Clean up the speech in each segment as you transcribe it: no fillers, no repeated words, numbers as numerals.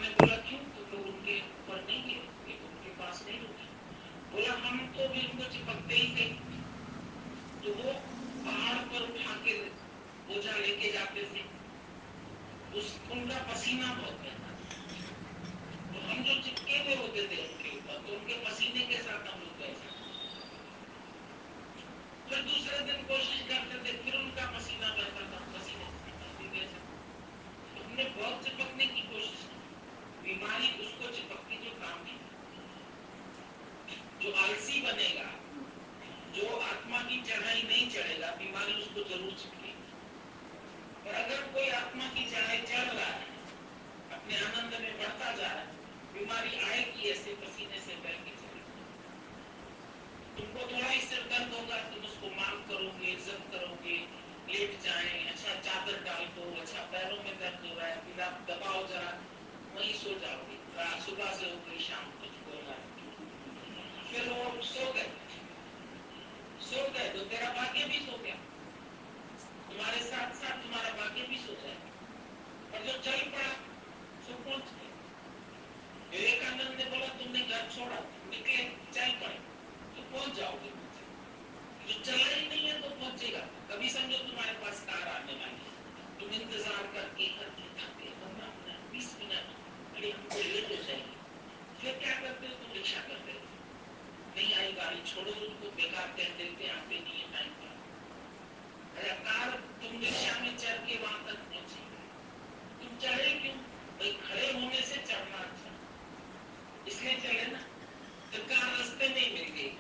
ने बोला क्यों तुम लोग उनके ऊपर नहीं गए, उनके पास नहीं रुके? बोला हम तो भी उनको चिपकते ही थे, तो वो पहाड़ पर उठा के बोझा लेके जाते थे, उनका पसीना बहुत बहता था, तो हम जो चिपके हुए होते थे उनके ऊपर, तो उनके पसीने के साथ हम लोग बह जाते। फिर दूसरे दिन कोशिश करते थे, फिर उनका पसीना बहता था, पसीने के साथ हम भी बह जाते। तो हमने बहुत चिपकने की कोशिश की, बीमारी उसको चिपकती जो काम नहीं करती। जो आलसी बनेगा, जो आत्मा की चढ़ाई नहीं चढ़ेगा, बीमारी उसको जरूर चिपकेगी। और अगर कोई आत्मा की चढ़ाई चढ़ रहा है, अपने आनंद में बढ़ता जा रहा है, बीमारी आएगी ऐसे पसीने से बह के चली जाएगी। तुमको थोड़ा ही सिर दर्द होगा, तुम उसको माफ करोगे, इज्जत करोगे, लेट जाएं, अच्छा चादर डाल दो, अच्छा पैरों में दर्द हो रहा है, फिर आप दबाओ जरा, वहीं सो जाओगे। सुबह से हो गई, शाम कुछ बोल रहा है, फिर वो सो गए तो तेरा भाग्य भी सो गया, तुम्हारे साथ साथ तुम्हारा भाग्य भी सो जाएगा। और जो चल पड़ा सो पहुंच गया। विवेकानंद ने बोला तुमने घर छोड़ा, निकले, चल पड़े तो पहुंच जाओगे मुझे। जो चला ही नहीं है तो पहुंचेगा। कभी समझो तुम्हारे पास कार आने वाली है, तुम इंतजार करके करके थक गए, 15 मिनट 20 मिनट, अरे हमको लेट हो जाएगी, फिर क्या करते हो तुम? रिक्शा कर देते, नहीं आई गाड़ी, छोड़ो उनको, बेकार कह देते आते नहीं है टाइम पर। अरे कार तुम रिक्शा में चढ़ के वहां तक पहुंची, तुम चढ़े क्यों? भाई खड़े होने से चढ़ना अच्छा, इसलिए चले ना, तो कार रास्ते में ही मिल गई।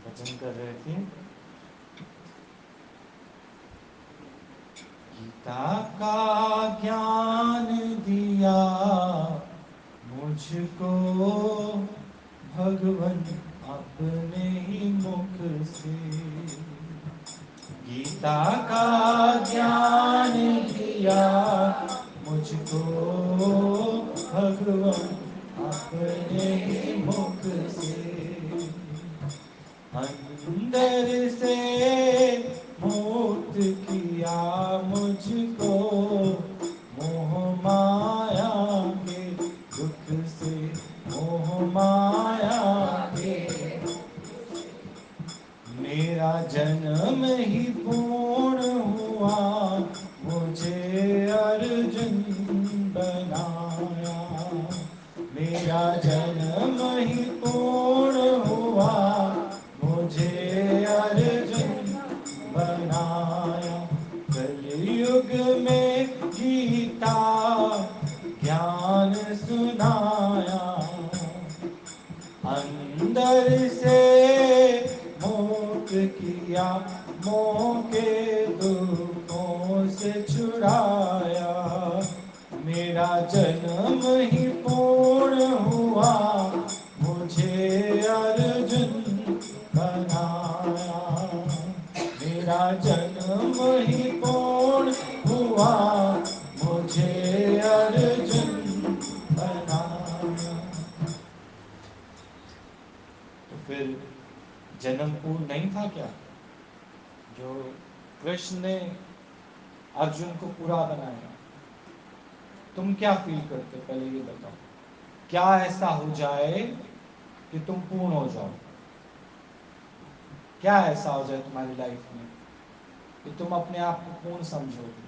भजन कर रहे थे। गीता का ज्ञान दिया मुझको भगवन अपने ही मुख से। गीता का ज्ञान दिया मुझको भगवन अपने ही मुख से। अंदर से मुक्त किया मुझको मोह माया के दुख से, मोह माया के। मेरा जन्म ही पूर्ण हुआ, मुझे अर्जुन बनाया। मेरा जन्म ही पूर्ण हुआ, मुझे अर्जुन बनाया। कलयुग में गीता ज्ञान सुनाया, अंदर से मुक्त किया, मोह के दुखों से छुड़ाया। मेरा जन्म ही पूर्ण हुआ, मुझे अर्जुन बनाया। मेरा जन्म ही पूर्ण हुआ, मुझे अर्जुन बनाया। तो फिर जन्म पूर्ण नहीं था क्या? जो कृष्ण ने अर्जुन को पूरा बनाया। तुम क्या फील करते, पहले ये बताओ, क्या ऐसा हो जाए कि तुम पूर्ण हो जाओ? क्या ऐसा हो जाए तुम्हारी लाइफ में कि तुम अपने आप को पूर्ण समझोगे?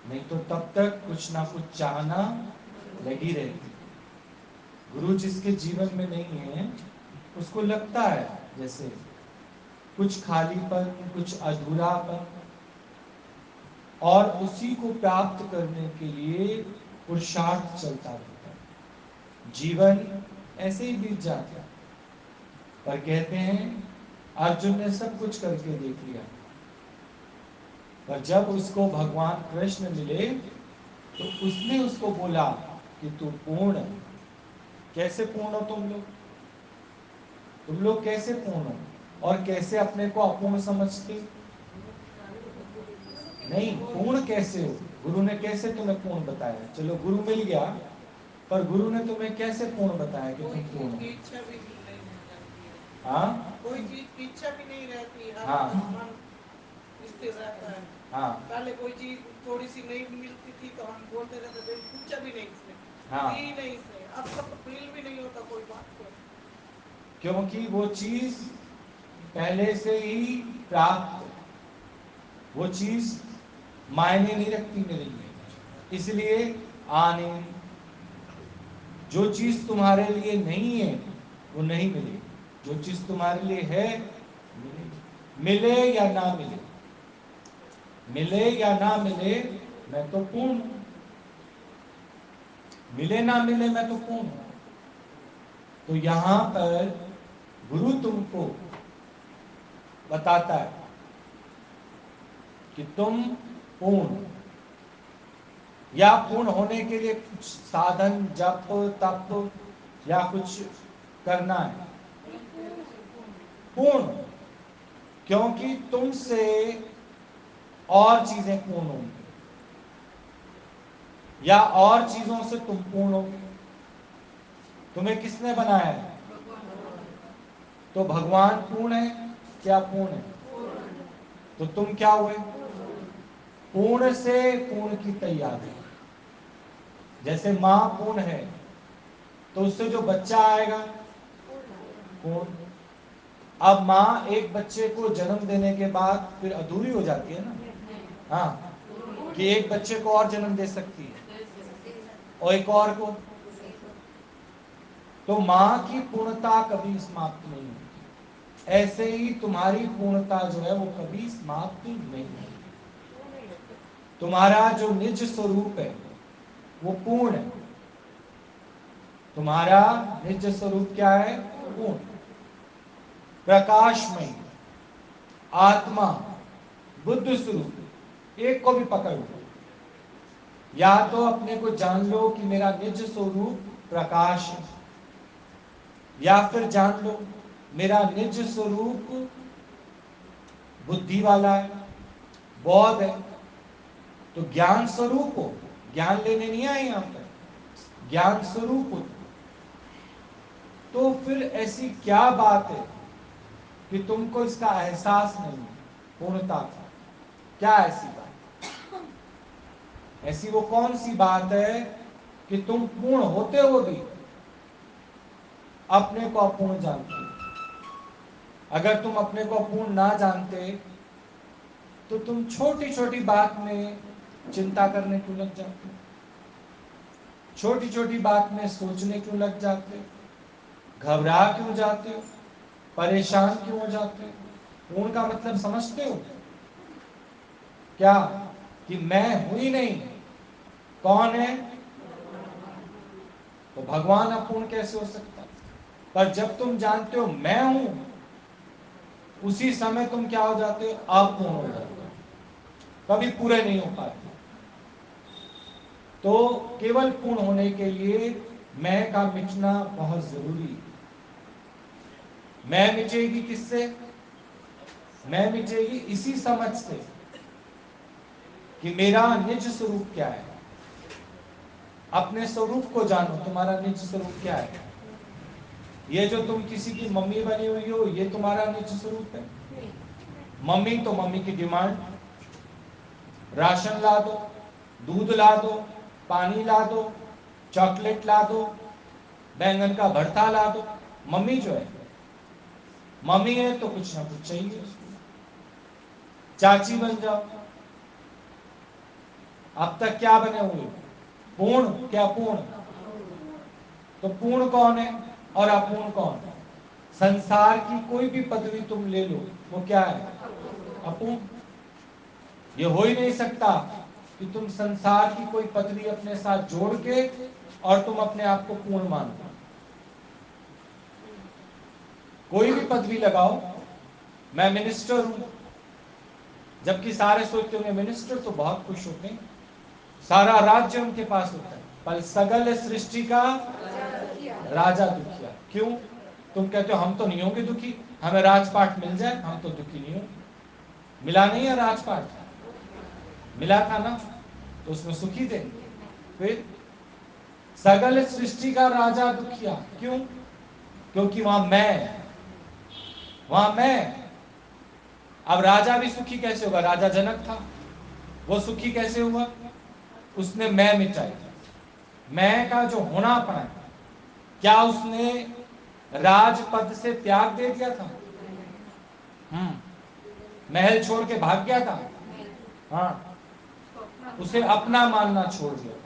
नहीं तो तब तक कुछ ना कुछ चाहना लगी रहती। गुरु जिसके जीवन में नहीं है, उसको लगता है जैसे कुछ खालीपन, कुछ अधूरापन, और उसी को प्राप्त करने के लिए पुरुषार्थ चलता रहता है। जीवन ऐसे ही बीत जाता है। पर कहते हैं अर्जुन ने सब कुछ करके देख लिया, पर जब उसको भगवान कृष्ण मिले तो उसने उसको बोला कि तू पूर्ण है। कैसे पूर्ण हो तुम लोग? तुम लोग कैसे पूर्ण हो? और कैसे अपने को अपूर्ण समझते? नहीं, पूर्ण कैसे हो? गुरु ने कैसे तुम्हें पूर्ण बताया? चलो गुरु मिल गया, पर गुरु ने तुम्हें कैसे पूर्ण बताया कि कोई तुम पूर्ण चीज की हो? इच्छा भी नहीं रहती है। हाँ कोई चीज की इच्छा भी नहीं रहती, हर हाँ मन स्थिर रहता है। हाँ पहले कोई चीज थोड़ी सी नहीं मिलती थी तो हम बोलते रहते थे, पूछा भी नहीं इसने, हाँ, दी नहीं इसने। अब तो फील भी नहीं होता कोई बात को। क्योंकि वो चीज पहले से ही प्राप्त है। वो चीज मायने नहीं रखती मेरे लिए, इसलिए आने। जो चीज तुम्हारे लिए नहीं है वो नहीं मिलेगी, जो चीज तुम्हारे लिए है मिलेगी। मिले या ना मिले, मिले या ना मिले, मैं तो पूर्ण हूं। मिले ना मिले मैं तो पूर्ण हूं। तो यहां पर गुरु तुमको बताता है कि तुम पूर्ण, या पूर्ण होने के लिए कुछ साधन, जप तप या कुछ करना है। पूर्ण, क्योंकि तुमसे और चीजें पूर्ण होंगी या और चीजों से तुम पूर्ण होगे। तुम्हें किसने बनाया है? तो भगवान पूर्ण है क्या पूर्ण है? तो तुम क्या हुए? पूर्ण से पूर्ण की तैयारी। जैसे मां पूर्ण है तो उससे जो बच्चा आएगा पूर्ण। अब मां एक बच्चे को जन्म देने के बाद फिर अधूरी हो जाती है ना। हाँ, कि एक बच्चे को और जन्म दे सकती है और एक और को। तो मां की पूर्णता कभी समाप्त नहीं होती। ऐसे ही तुम्हारी पूर्णता जो है वो कभी समाप्त नहीं होती। तुम्हारा जो निज स्वरूप है वो पूर्ण है। तुम्हारा निज स्वरूप क्या है? पूर्ण, प्रकाशमय, आत्मा, बुद्ध स्वरूप। एक को भी पकड़ लो, या तो अपने को जान लो कि मेरा निज स्वरूप प्रकाश है, या फिर जान लो मेरा निज स्वरूप बुद्धि वाला है, बौद्ध है। तो ज्ञान स्वरूप हो, ज्ञान लेने नहीं आए यहां पर, ज्ञान स्वरूप हो। तो फिर ऐसी क्या बात है कि तुमको इसका एहसास नहीं है पूर्णता का? क्या ऐसी बात? ऐसी वो कौन सी बात है कि तुम पूर्ण होते हो भी अपने को अपूर्ण जानते हो? अगर तुम अपने को अपूर्ण ना जानते तो तुम छोटी छोटी बात में चिंता करने क्यों लग जाते हो? छोटी छोटी बात में सोचने क्यों लग जाते हो? घबरा क्यों जाते हो? परेशान क्यों हो जाते हो? पूर्ण का मतलब समझते हो क्या? कि मैं हूं ही नहीं। कौन है? तो भगवान अपूर्ण कैसे हो सकता? पर जब तुम जानते हो मैं हूं, उसी समय तुम क्या हो जाते हो? अपूर्ण हो जाते हो, कभी पूरे नहीं हो पाते। तो केवल पूर्ण होने के लिए मैं का मिटना बहुत जरूरी है। मैं मिटेगी किससे? मैं मिटेगी इसी समझ से कि मेरा निज स्वरूप क्या है। अपने स्वरूप को जानो, तुम्हारा निज स्वरूप क्या है। ये जो तुम किसी की मम्मी बनी हुई हो, ये तुम्हारा निज स्वरूप है? मम्मी तो मम्मी की डिमांड, राशन ला दो, दूध ला दो, पानी ला दो, चॉकलेट ला दो, बैंगन का भरता ला दो। मम्मी जो है, मम्मी है तो कुछ ना कुछ चाहिए उसको। चाची बन जाओ। अब तक क्या बने हुए? पूर्ण क्या पूर्ण? तो पूर्ण कौन है और अपूर्ण कौन है? संसार की कोई भी पदवी तुम ले लो, वो क्या है? अपूर्ण। ये हो ही नहीं सकता कि तुम संसार की कोई पदवी अपने साथ जोड़ के और तुम अपने आप को पूर्ण मान लो। कोई भी पदवी लगाओ, मैं मिनिस्टर हूं, जबकि सारे सोचते होंगे मिनिस्टर तो बहुत खुश होते हैं, सारा राज्य उनके पास होता है, पर सगल सृष्टि का राजा दुखिया। क्यों? तुम कहते हो हम तो नहीं होंगे दुखी, हमें राजपाट मिल जाए, हम तो दुखी नहीं होंगे। मिला नहीं है राजपाट? मिला था ना, तो उसमें सुखी थे। फिर सगल सृष्टि का राजा दुखिया। क्यों? क्योंकि वहां मैं। अब राजा भी सुखी कैसे होगा? राजा जनक था, वो सुखी कैसे हुआ? उसने मैं मिटाई। मैं का जो होनापन है, क्या उसने राजपद से त्याग दे दिया था? महल छोड़ के भाग गया था? हाँ, उसे अपना मानना छोड़ दिया था।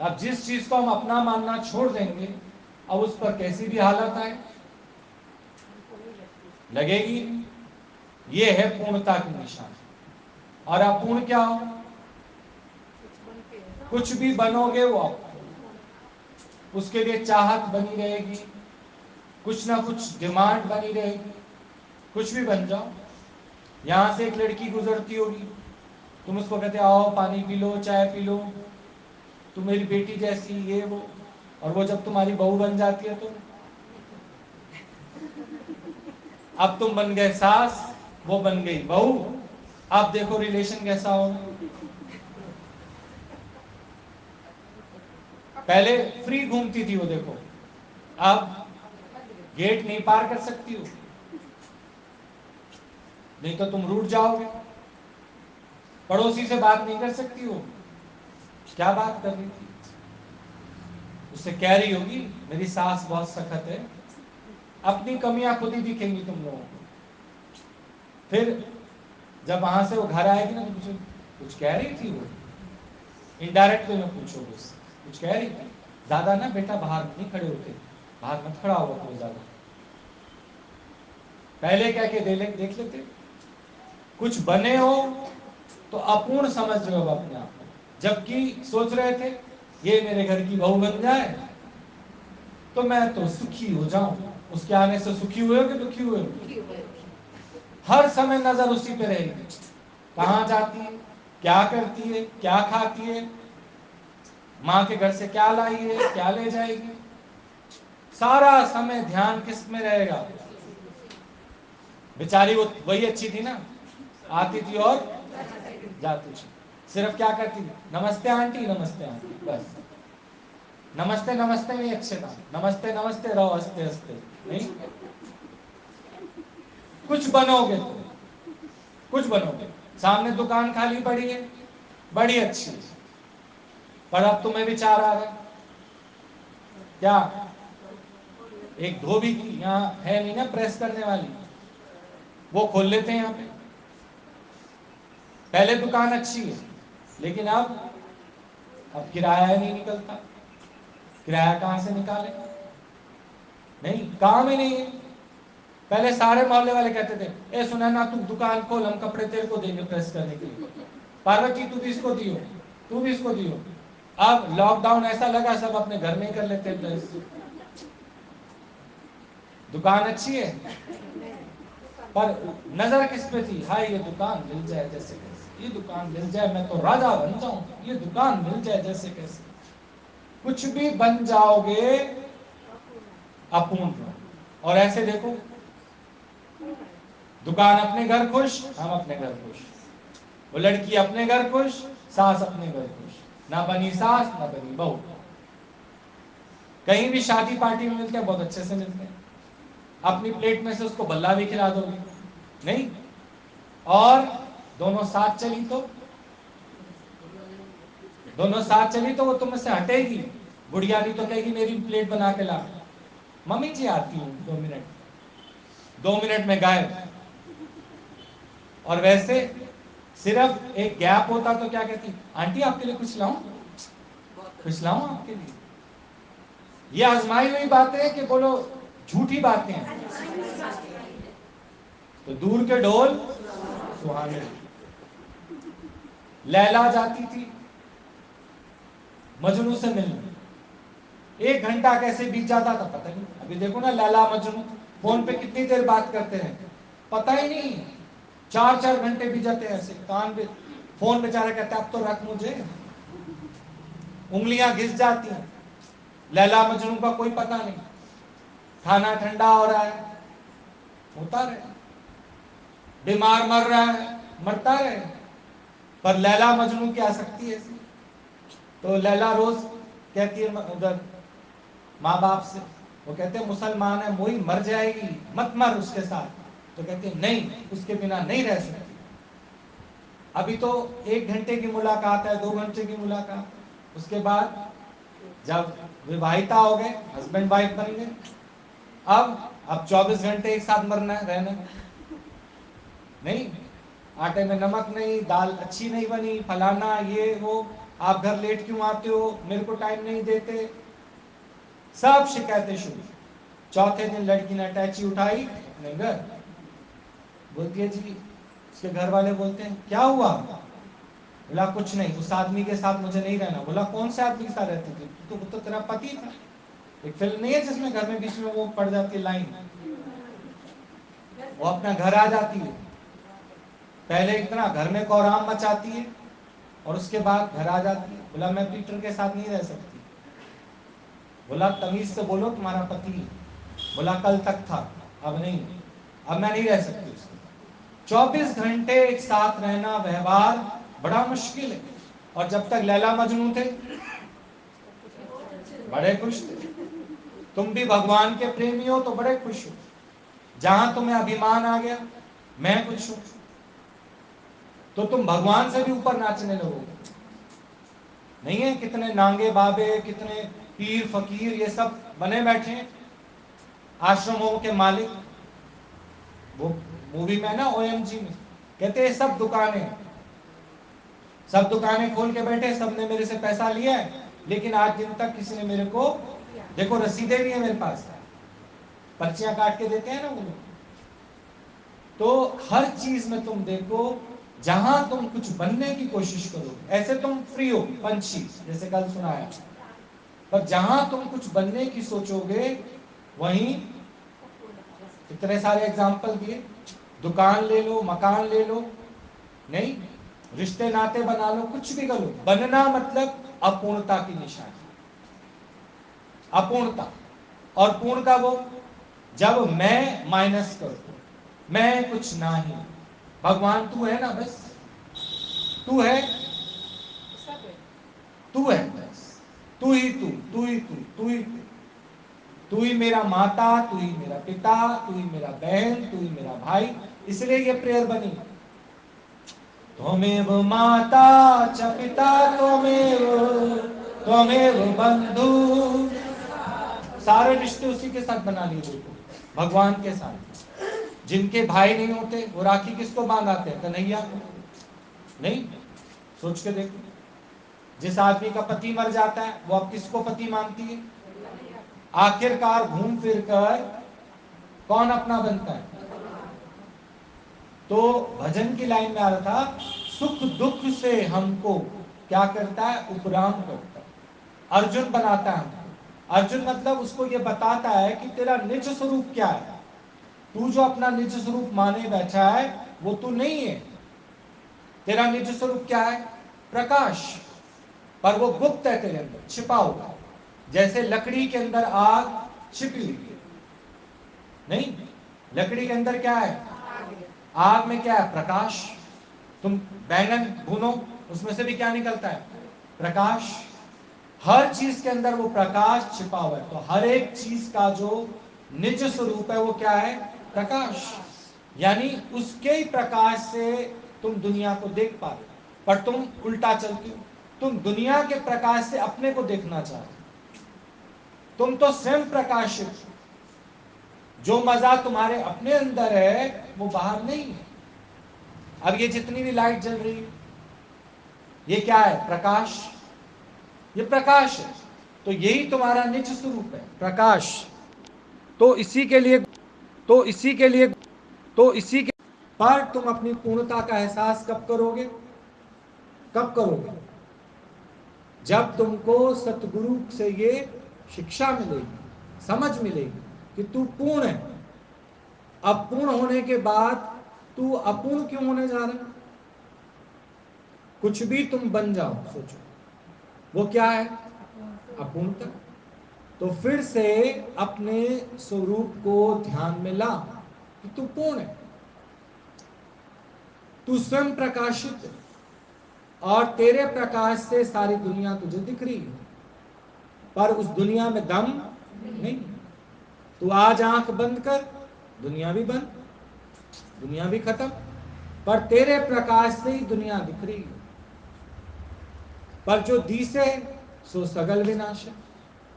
अब जिस चीज को हम अपना मानना छोड़ देंगे, अब उस पर कैसी भी हालत आए लगेगी। ये है पूर्णता की निशान। और अपूर्ण क्या हो? कुछ भी बनोगे वो आप, उसके लिए चाहत बनी रहेगी, कुछ ना कुछ डिमांड बनी रहेगी। कुछ भी बन जाओ। यहां से एक लड़की गुजरती होगी, तुम उसको कहते आओ पानी पी लो, चाय पी लो, तुम मेरी बेटी जैसी, ये वो। और वो जब तुम्हारी बहू बन जाती है तो अब तुम बन गए सास, वो बन गई बहू। अब देखो रिलेशन कैसा होगा। पहले फ्री घूमती थी वो, देखो अब गेट नहीं पार कर सकती हो, नहीं तो तुम रूठ जाओगे। पड़ोसी से बात नहीं कर सकती हो। क्या बात कर रही थी? उससे कह रही होगी मेरी सास बहुत सख्त है। अपनी कमियां खुद ही दिखेंगी तुम लोगों को। फिर जब वहां से वो घर आएगी ना, तो पूछो कुछ कह रही थी वो। इनडायरेक्ट वे में पूछोगे उससे, कुछ कह रही थी? ज्यादा ना बेटा बाहर नहीं खड़े होते, बाहर मत खड़ा हुआ कोई ज्यादा। पहले कह के देख लेते। कुछ बने हो तो अपूर्ण समझ रहे हो अपने आप को, जबकि सोच रहे थे ये मेरे घर की बहू बन जाए तो मैं तो सुखी हो जाऊं। उसके आने से सुखी हुए हो कि दुखी हुए हो? हर समय नजर उसी पे रहेगी, कहां जाती है, क्या करती है, क्या खाती है, माँ के घर से क्या लाई है, क्या ले जाएगी। सारा समय ध्यान किस में रहेगा? बेचारी वो वही अच्छी थी ना, आती थी और जाती थी। सिर्फ क्या करती थी? नमस्ते आंटी, नमस्ते आंटी, बस। नमस्ते नमस्ते में अच्छे था, नमस्ते नमस्ते रहो हंसते हंसते। नहीं, कुछ बनोगे तो, कुछ बनोगे। सामने दुकान खाली पड़ी है, बड़ी अच्छी, पर अब तुम्हें विचार आ रहा है क्या? एक धोबी की यहाँ है नहीं ना प्रेस करने वाली, वो खोल लेते हैं यहाँ पे। पहले दुकान अच्छी है, लेकिन अब किराया नहीं निकलता। किराया कहां से निकाले? नहीं, काम ही नहीं है। पहले सारे मोहल्ले वाले कहते थे ए सुना ना, तू दुकान खोल, हम कपड़े तेरे को देंगे प्रेस करने के लिए। पार्वती तू भी इसको दियो, तू भी इसको दियो। अब लॉकडाउन ऐसा लगा सब अपने घर में ही कर लेते हैं प्रेस। दुकान अच्छी है, पर नजर किस पे थी? हाय ये दुकान मिल जाए जैसे कैसे, ये दुकान मिल जाए मैं तो राजा बन जाऊं, ये दुकान मिल जाए जैसे कैसे। कुछ भी बन जाओगे अपूर्ण। और ऐसे देखो, दुकान अपने घर खुश, हम अपने घर खुश, वो लड़की अपने घर खुश, सास अपने घर खुश, ना बनी सास ना बनी बहू। कहीं भी शादी पार्टी में मिलते हैं, बहुत अच्छे से मिलते हैं, अपनी प्लेट में से उसको बल्ला भी खिला दोगे नहीं। और दोनों साथ चली तो, दोनों साथ चली तो वो तुम से हटेगी। बुढ़िया भी तो कहेगी मेरी प्लेट बना के ला, मम्मी जी आती हूँ 2 मिनट, 2 मिनट में गायब। और वैसे सिर्फ एक गैप होता तो क्या कहती, आंटी आपके लिए कुछ लाऊं, कुछ लाऊं आपके लिए। ये आजमाई हुई बातें हैं कि बोलो झूठी बातें हैं। तो दूर के ढोल सुहाने। लैला जाती थी मजनू से मिलने, 1 घंटा कैसे बीत जाता था पता नहीं। अभी देखो ना लैला मजनू फोन पे कितनी देर बात करते हैं, पता ही नहीं। 4-4 घंटे बीत जाते हैं ऐसे, कान पे फोन बेचारा कहता है अब तो रख मुझे, उंगलियां घिस जाती हैं। लैला मजनू का कोई पता नहीं, खाना ठंडा हो रहा है होता रहे, बीमार मर रहा है मरता रहे, पर लैला मजनू की आसक्ति ऐसी। तो लैला रोज कहती है उधर माँ बाप से, वो कहते हैं मुसलमान है, मोई मर जाएगी, मत मर उसके साथ। तो कहते हैं नहीं, उसके बिना नहीं रह सकती। अभी तो 1 घंटे की मुलाकात है, 2 घंटे की मुलाकात, उसके बाद जब विवाहिता हो गए, हस्बैंड वाइफ बन गए, अब 24 घंटे एक साथ मरना है, रहना है। नहीं, आटे में नमक नहीं, दाल अच्छी नहीं बनी, फलाना ये वो, आप घर लेट क्यों आते हो, मेरे को टाइम नहीं देते, सब शिकायतें शुरू। चौथे दिन लड़की ने अटैची उठाई अपने घर, बोलती है जी, उसके घर वाले बोलते हैं क्या हुआ? बोला कुछ नहीं, उस आदमी के साथ मुझे नहीं रहना। बोला कौन से आदमी के साथ रहती थी? तो वो तो तेरा पति था। एक फिल्म नहीं है जिसमें घर में बीच में वो पड़ जाती है लाइन, वो अपना घर आ जाती है, पहले इतना घर में कोहराम मचाती है और उसके बाद घर आ जाती है। बोला मैं पीटर के साथ नहीं रह सकती। बोला तमीज से बोलो, तुम्हारा पति है। बोला कल तक था, अब नहीं, अब मैं नहीं रह सकती उसके साथ। 24 घंटे एक साथ रहना, व्यवहार बड़ा मुश्किल है। और जब तक लैला मजनू थे बड़े खुश थे। तुम भी भगवान के प्रेमी हो तो बड़े खुश हो। जहां तुम्हें अभिमान आ गया मैं कुछ हूं, तो तुम भगवान से भी ऊपर नाचने लगोगे। नहीं है कितने नांगे बाबे, कितने पीर फकीर ये सब बने बैठे हैं आश्रमों के मालिक। वो मूवी में ना OMG में कहते हैं सब दुकानें खोल के बैठे, सबने मेरे से पैसा लिया है, लेकिन आज दिन तक किसी ने मेरे को, देखो रसीदें भी है मेरे पास, पर्चियां काट के देते हैं ना वो लोग। तो हर चीज में तुम देखो, जहां तुम कुछ बनने की कोशिश करो, ऐसे तुम फ्री हो पंछी जैसे कल सुनाया, पर जहां तुम कुछ बनने की सोचोगे वहीं इतने सारे एग्जाम्पल दिए, दुकान ले लो, मकान ले लो, नहीं रिश्ते नाते बना लो, कुछ भी करो, बनना मतलब अपूर्णता की निशानी, अपूर्णता। और पूर्ण का वो जब मैं माइनस करो, मैं कुछ नहीं, भगवान तू है ना, बस तू है, तू है बस, तू ही तू, तू ही तू, तू ही तू, तू ही मेरा माता, तू ही मेरा पिता, तू ही मेरा बहन, तू ही मेरा भाई। इसलिए ये प्रेयर बनी, त्वमेव माता च पिता त्वमेव बंधु। सारे रिश्ते उसी के साथ बना लिए, देखो भगवान के साथ। जिनके भाई नहीं होते वो राखी किसको बांधाते हैं? कन्हैया को। नहीं, सोच के देखो, जिस आदमी का पति मर जाता है वो अब किसको पति मानती है? आखिरकार घूम फिर कर कौन अपना बनता है? तो भजन की लाइन में आ रहा था, सुख दुख से हमको क्या करता है? उपराम करता है, अर्जुन बनाता है हमको। अर्जुन मतलब उसको ये बताता है कि तेरा निज स्वरूप क्या है। तू जो अपना निज स्वरूप माने बैठा है वो तू नहीं है। तेरा निज स्वरूप क्या है? प्रकाश। पर वो गुप्त है, तेरे अंदर छिपा हुआ, जैसे लकड़ी के अंदर आग छिपी हुई है। नहीं, लकड़ी के अंदर क्या है? आग में क्या है? प्रकाश। तुम बैंगन भूनो, उसमें से भी क्या निकलता है? प्रकाश। हर चीज के अंदर वो प्रकाश छिपा हुआ है। तो हर एक चीज का जो निज स्वरूप है वो क्या है? प्रकाश। यानी उसके ही प्रकाश से तुम दुनिया को देख पा रहे हो, पर तुम उल्टा चलते हो। तुम दुनिया के प्रकाश से अपने को देखना चाहते हो। तुम तो स्वयं प्रकाशित हो। जो मजा तुम्हारे अपने अंदर है वो बाहर नहीं है। अब ये जितनी भी लाइट जल रही है ये क्या है? प्रकाश। ये प्रकाश है। तो यही तुम्हारा निज स्वरूप है, प्रकाश। तो इसी के लिए तो इसी के लिए तो इसी के पर तुम अपनी पूर्णता का एहसास कब करोगे? कब करोगे? जब तुमको सतगुरु से ये शिक्षा मिलेगी, समझ मिलेगी कि तू पूर्ण है। अब पूर्ण होने के बाद तू अपूर्ण क्यों होने जा रहा है? कुछ भी तुम बन जाओ, सोचो वो क्या है? अपूर्णता। तो फिर से अपने स्वरूप को ध्यान में ला कि तू पूर्ण है, तू स्वयं प्रकाशित है और तेरे प्रकाश से सारी दुनिया तुझे दिख रही है। पर उस दुनिया में दम नहीं। तू आज आंख बंद कर, दुनिया भी बंद, दुनिया भी खत्म, पर तेरे प्रकाश से ही दुनिया दिख रही है। पर जो दिसे सो सगल विनाश है।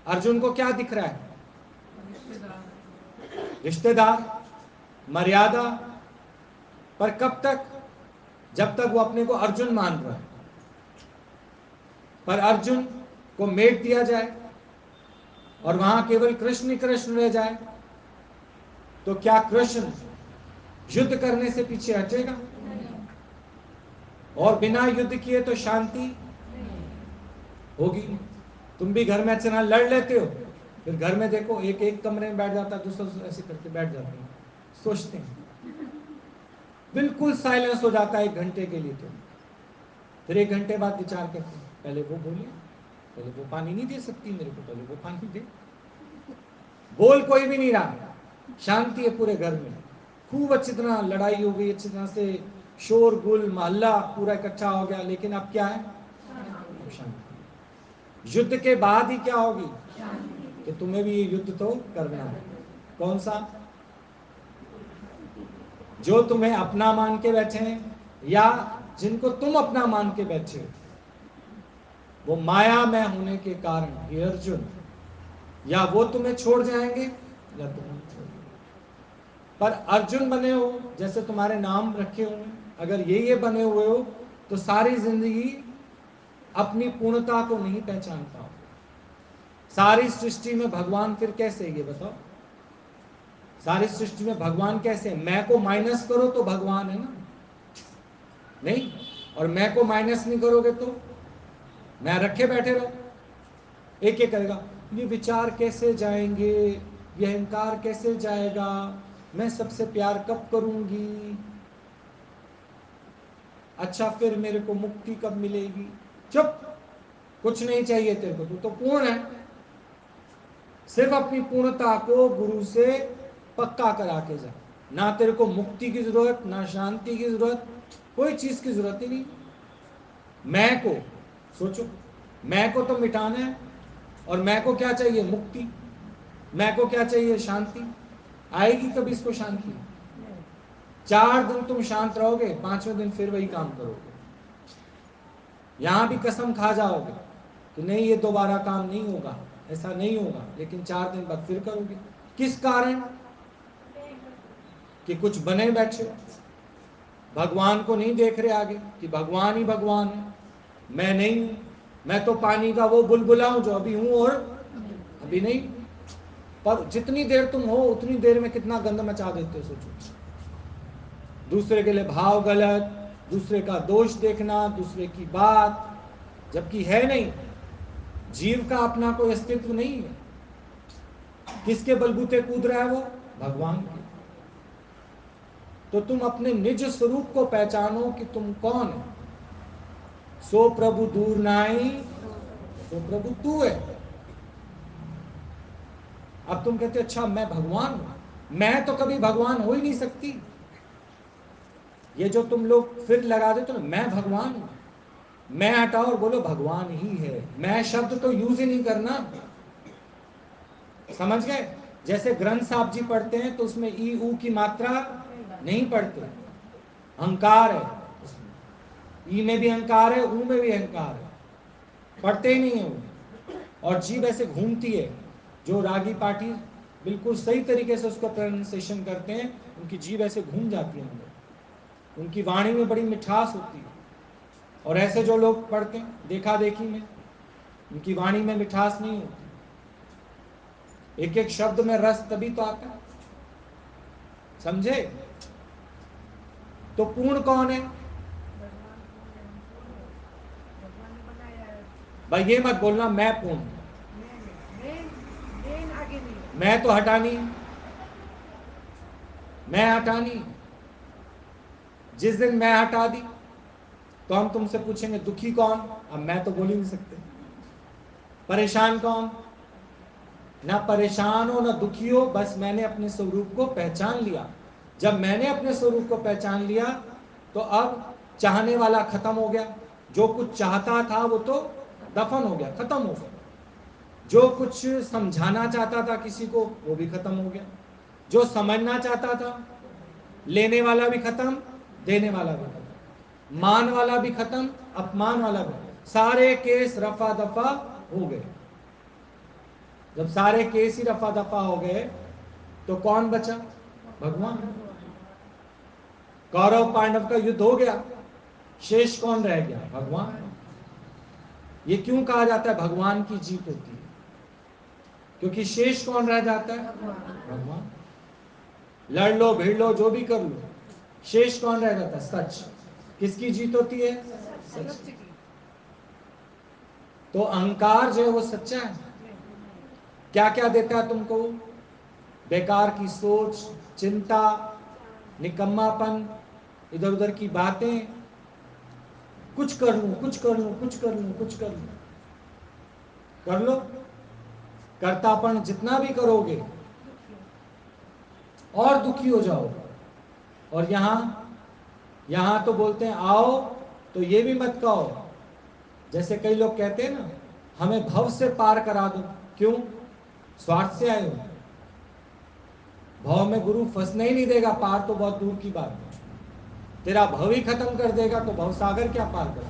अर्जुन को क्या दिख रहा है? रिश्तेदार, मर्यादा। पर कब तक? जब तक वो अपने को अर्जुन मान रहा है। पर अर्जुन को मेट दिया जाए और वहां केवल कृष्ण ही कृष्ण रह जाए, तो क्या कृष्ण युद्ध करने से पीछे हटेगा? और बिना युद्ध किए तो शांति होगी नहीं। तुम भी घर में अच्छा लड़ लेते हो, फिर घर में देखो एक एक कमरे में बैठ जाता है, दूसरा ऐसे करके बैठ जाते हैं, सोचते हैं, बिल्कुल साइलेंस हो जाता है 1 घंटे के लिए। तो फिर 1 घंटे बाद विचार करते हैं, पहले वो बोलिए, पहले वो पानी नहीं दे सकती मेरे को, पहले वो पानी दे। बोल कोई भी नहीं रहा, शांति है पूरे घर में। खूब अच्छी तरह लड़ाई हो गई, अच्छी तरह से शोर गुल मोहल्ला पूरा इकट्ठा हो गया, लेकिन अब क्या है? शांति। युद्ध के बाद ही क्या होगी? कि तुम्हें भी ये युद्ध तो करना है। कौन सा? जो तुम्हें अपना मान के बैठे हैं या जिनको तुम अपना मान के बैठे हो, वो माया में होने के कारण हे अर्जुन, या वो तुम्हें छोड़ जाएंगे या तुम छोड़। पर अर्जुन बने हो, जैसे तुम्हारे नाम रखे हुए, अगर ये बने हुए हो तो सारी जिंदगी अपनी पूर्णता को नहीं पहचान पाओ। सारी सृष्टि में भगवान फिर कैसे, ये बताओ? सारी सृष्टि में भगवान कैसे? मैं को माइनस करो तो भगवान है ना? नहीं। और मैं को माइनस नहीं करोगे तो मैं रखे बैठे रहो। एक एक करेगा, ये विचार कैसे जाएंगे, ये अहंकार कैसे जाएगा, मैं सबसे प्यार कब करूंगी, अच्छा फिर मेरे को मुक्ति कब मिलेगी। चुप, कुछ नहीं चाहिए तेरे को, तू तो पूर्ण है। सिर्फ अपनी पूर्णता को गुरु से पक्का करा के जा। ना तेरे को मुक्ति की जरूरत, ना शांति की जरूरत, कोई चीज की जरूरत ही नहीं। मैं को सोचो, मैं को तो मिटाना है, और मैं को क्या चाहिए? मुक्ति। मैं को क्या चाहिए? शांति। आएगी कभी इसको शांति? 4 दिन तुम शांत रहोगे, 5वें दिन फिर वही काम करोगे। यहां भी कसम खा जाओगे कि नहीं ये दोबारा काम नहीं होगा, ऐसा नहीं होगा, लेकिन 4 दिन बाद फिर करोगे। किस कारण? कि कुछ बने बैठे हो, भगवान को नहीं देख रहे आगे कि भगवान ही भगवान है, मैं नहीं हूं। मैं तो पानी का वो बुलबुला हूं जो अभी हूं और अभी नहीं। पर जितनी देर तुम हो उतनी देर में कितना गंद मचा देते हो, सोचो। दूसरे के लिए भाव गलत, दूसरे का दोष देखना, दूसरे की बात, जबकि है नहीं। जीव का अपना कोई अस्तित्व नहीं है। किसके बलबूते कूद रहा है वो? भगवान के। तो तुम अपने निज स्वरूप को पहचानो कि तुम कौन है। सो प्रभु दूर नाई, सो प्रभु तू है। अब तुम कहते अच्छा मैं भगवान हूं, मैं तो कभी भगवान हो ही नहीं सकती। ये जो तुम लोग फिर लगा देते हो ना, मैं भगवान हूं, मैं हटाओ और बोलो भगवान ही है। मैं शब्द तो यूज ही नहीं करना, समझ गए? जैसे ग्रंथ साहब जी पढ़ते हैं तो उसमें ई ऊ की मात्रा नहीं पढ़ते, अहंकार है उसमें। ई में भी अहंकार है, ऊ में भी अहंकार है, पढ़ते ही नहीं है वो। और जीभ ऐसे घूमती है। जो रागी पाठी बिल्कुल सही तरीके से उसको प्रोनाउंसिएशन करते हैं, उनकी जीभ ऐसे घूम जाती है अंदर, उनकी वाणी में बड़ी मिठास होती है। और ऐसे जो लोग पढ़ते हैं देखा देखी में, उनकी वाणी में मिठास नहीं होती। एक एक शब्द में रस तभी तो आता है, समझे? तो पूर्ण कौन है? भाई ये मत बोलना मैं पूर्ण, मैं तो हटानी, मैं हटानी। जिस दिन मैं हटा दी तो हम तुमसे पूछेंगे दुखी कौन? अब मैं तो बोल ही नहीं सकते। परेशान कौन? ना परेशान हो ना दुखी हो, बस मैंने अपने स्वरूप को पहचान लिया। जब मैंने अपने स्वरूप को पहचान लिया तो अब चाहने वाला खत्म हो गया। जो कुछ चाहता था वो तो दफन हो गया, खत्म हो गया। जो कुछ समझाना चाहता था किसी को वो भी खत्म हो गया, जो समझना चाहता था, लेने वाला भी खत्म, देने वाला भी खत्म, मान वाला भी खत्म, अपमान वाला भी, सारे केस रफा दफा हो गए। जब सारे केस ही रफा दफा हो गए तो कौन बचा? भगवान। कौरव पांडव का युद्ध हो गया, शेष कौन रह गया? भगवान। ये क्यों कहा जाता है भगवान की जीत होती है? क्योंकि शेष कौन रह जाता है? भगवान। लड़ लो भिड़ लो जो भी कर लो, शेष कौन रह जाता है? सच। किसकी जीत होती है? सच। तो अहंकार जो है वो सच्चा है। क्या क्या देता है तुमको? बेकार की सोच, चिंता, निकम्मापन, इधर उधर की बातें, कुछ कर लूं कुछ कर लूं कुछ कर लूं कुछ कर लूं, कर लो। कर्तापन जितना भी करोगे और दुखी हो जाओगे। और यहां तो बोलते हैं आओ तो ये भी मत कहो, जैसे कई लोग कहते हैं ना, हमें भव से पार करा दो। क्यों? स्वार्थ से आए हो। भव में गुरु फंसने ही नहीं देगा, पार तो बहुत दूर की बात है। तेरा भव ही खत्म कर देगा तो भव सागर क्या पार करेगा?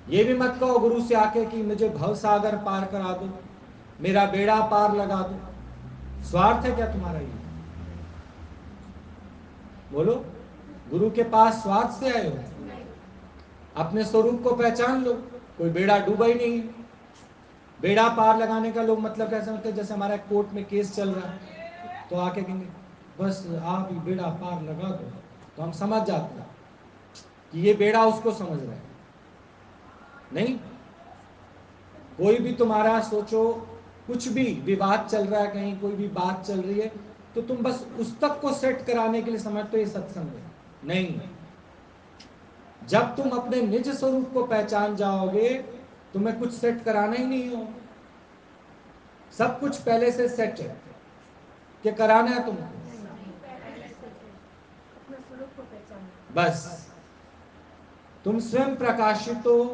ये भी मत कहो गुरु से आके कि मुझे भव सागर पार करा दो, मेरा बेड़ा पार लगा दो। स्वार्थ है क्या तुम्हारा? ये बोलो, गुरु के पास स्वार्थ से आए हो? अपने स्वरूप को पहचान लो, कोई बेड़ा डूबा ही नहीं है। बेड़ा पार लगाने का लोग मतलब कैसे होते हैं? जैसे हमारा कोर्ट में केस चल रहा है तो आके कहेंगे बस आप ही बेड़ा पार लगा दो, तो हम समझ जाते हैं कि ये बेड़ा उसको समझ रहा है। नहीं, कोई भी तुम्हारा सोचो, कुछ भी विवाद चल रहा है, कहीं कोई भी बात चल रही है, तो तुम बस उस तक को सेट कराने के लिए समझते हो ये सत्संग है। नहीं, जब तुम अपने निज स्वरूप को पहचान जाओगे तुम्हें कुछ सेट कराना ही नहीं हो। सब कुछ पहले से सेट है कि कराना है तुमको। बस तुम स्वयं प्रकाशित हो,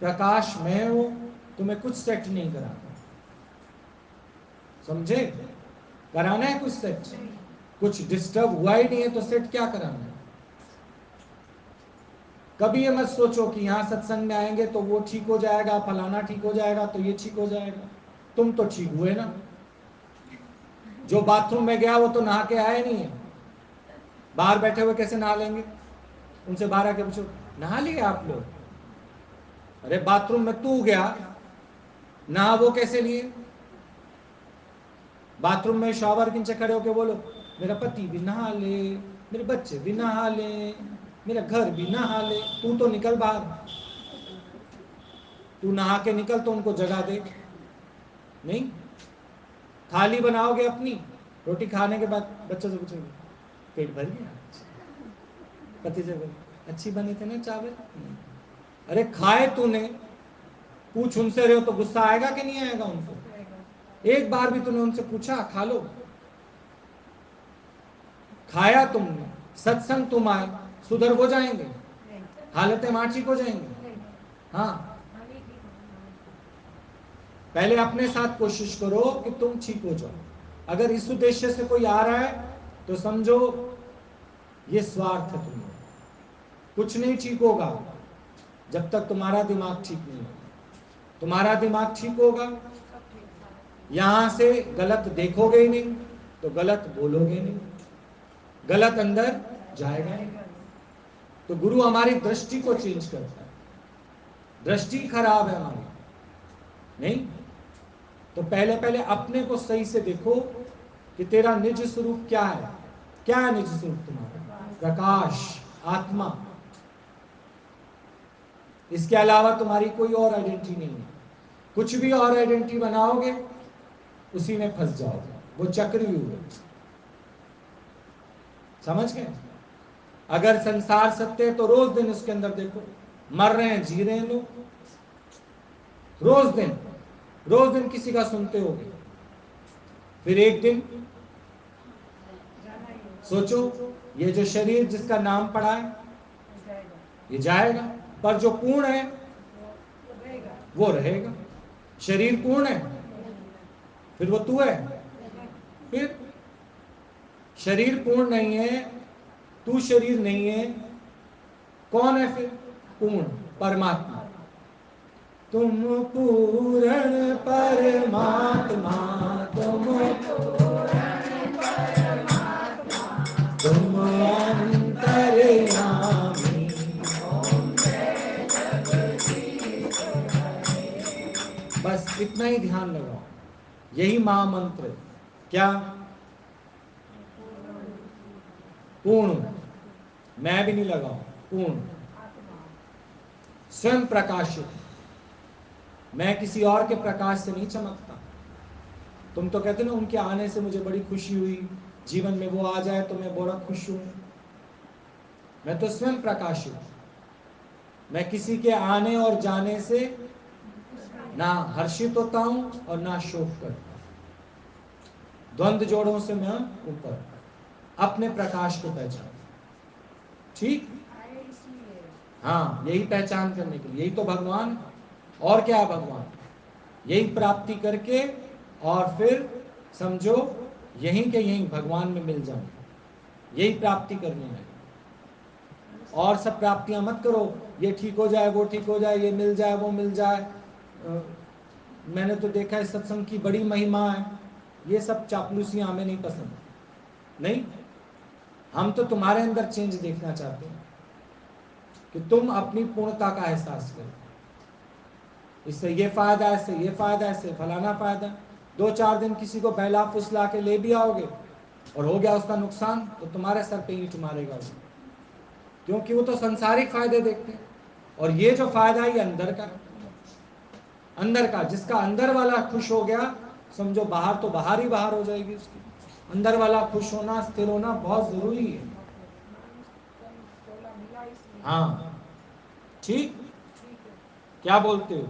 प्रकाशमय हो, तुम्हें कुछ सेट नहीं कराना। समझे? कराना है कुछ सेट? कुछ डिस्टर्ब हुआ ही नहीं है तो सेट क्या कराना है? कभी ये मत सोचो कि यहाँ सत्संग में आएंगे तो वो ठीक हो जाएगा, फलाना ठीक हो जाएगा तो ये ठीक हो जाएगा। तुम तो ठीक हुए ना। जो बाथरूम में गया वो तो नहा के आया नहीं है। बाहर बैठे हुए कैसे नहा लेंगे? उनसे बाहर आके पूछो, नहा लिए आप लोग? अरे बाथरूम में तू गया, नहा वो कैसे लिए? बाथरूम में शॉवर के नीचे खड़े होके बोलो मेरा पति भी नहा ले, मेरे बच्चे भी नहा ले, मेरा घर भी नहा ले। तू तो निकल बाहर, तू नहा के निकल तो उनको जगा दे। नहीं, थाली बनाओगे अपनी, रोटी खाने के बाद बच्चों से पूछोगे पेट भर गया? पति से बोले अच्छी बने थे ना चावल? अरे खाए तूने, पूछ उनसे रहे हो तो गुस्सा आएगा कि नहीं आएगा उनको? एक बार भी तूने उनसे पूछा खा लो? खाया तुमने, सत्संग तुम आए, सुधर हो जाएंगे? हालतें वहां ठीक हो जाएंगी? हाँ, पहले अपने साथ कोशिश करो कि तुम ठीक हो जाओ। अगर इस उद्देश्य से कोई आ रहा है तो समझो ये स्वार्थ है तुम्हारा। कुछ नहीं ठीक होगा जब तक तुम्हारा दिमाग ठीक नहीं होगा। तुम्हारा दिमाग ठीक होगा, यहां से गलत देखोगे ही नहीं तो गलत बोलोगे नहीं, गलत अंदर जाएगा नहीं। तो गुरु हमारी दृष्टि को चेंज करता है। दृष्टि खराब है हमारी, नहीं तो पहले पहले अपने को सही से देखो कि तेरा निज स्वरूप क्या है। क्या है निज स्वरूप तुम्हारा? प्रकाश, आत्मा। इसके अलावा तुम्हारी कोई और आइडेंटिटी नहीं है। कुछ भी और आइडेंटिटी बनाओगे उसी में फंस जाओगे, वो चक्रव्यूह है। समझ गए? अगर संसार सत्य है तो रोज दिन उसके अंदर देखो, मर रहे हैं जी रहे हैं लोग, रोज दिन किसी का सुनते होगे। फिर एक दिन सोचो ये जो शरीर जिसका नाम पड़ा है ये जाएगा, पर जो पूर्ण है वो रहेगा। शरीर पूर्ण है, फिर वो तू है। फिर शरीर पूर्ण नहीं है, तू शरीर नहीं है, कौन है फिर? पूर्ण परमात्मा। तुम पूर्ण परमात्मा, तुम तुम अंतर्यामी। बस इतना ही ध्यान लगाओ, यही महामंत्र है। क्या? पूर्ण, मैं भी नहीं लगाऊं, पूर्ण, स्वयं प्रकाशित। मैं किसी और के प्रकाश से नहीं चमकता। तुम तो कहते ना उनके आने से मुझे बड़ी खुशी हुई, जीवन में वो आ जाए तो मैं बड़ा खुश हूं। मैं तो स्वयं प्रकाशित, मैं किसी के आने और जाने से ना हर्षित होता हूं और ना शोक करता हूं। द्वंद्व जोड़ों से मैं ऊपर, अपने प्रकाश को पहचान। ठीक? हाँ, यही पहचान करने के लिए, यही तो भगवान। और क्या है भगवान? यही प्राप्ति करके और फिर समझो यहीं के यहीं भगवान में मिल जाओ, यही प्राप्ति करने में। और सब प्राप्तियां मत करो, ये ठीक हो जाए, वो ठीक हो जाए, ये मिल जाए, वो मिल जाए। मैंने तो देखा है सत्संग की बड़ी महिमा है, ये सब चापलूसियां हमें नहीं पसंद। नहीं, हम तो तुम्हारे अंदर चेंज देखना चाहते हैं कि तुम अपनी पूर्णता का एहसास करो। इससे ये फायदा है, इससे ये फायदा है, इससे फलाना फायदा। 2-4 दिन किसी को बहला फुसला के ले भी आओगे और हो गया उसका नुकसान, तो तुम्हारे सर पे ईंट मारेगा वो, क्योंकि वो तो संसारिक फायदे देखते हैं। और ये जो फायदा है ये अंदर का, अंदर का। जिसका अंदर वाला खुश हो गया, समझो बाहर तो बाहर ही बाहर हो जाएगी उसकी। अंदर वाला खुश होना, स्थिर होना बहुत जरूरी है। हाँ, ठीक? क्या बोलते हो?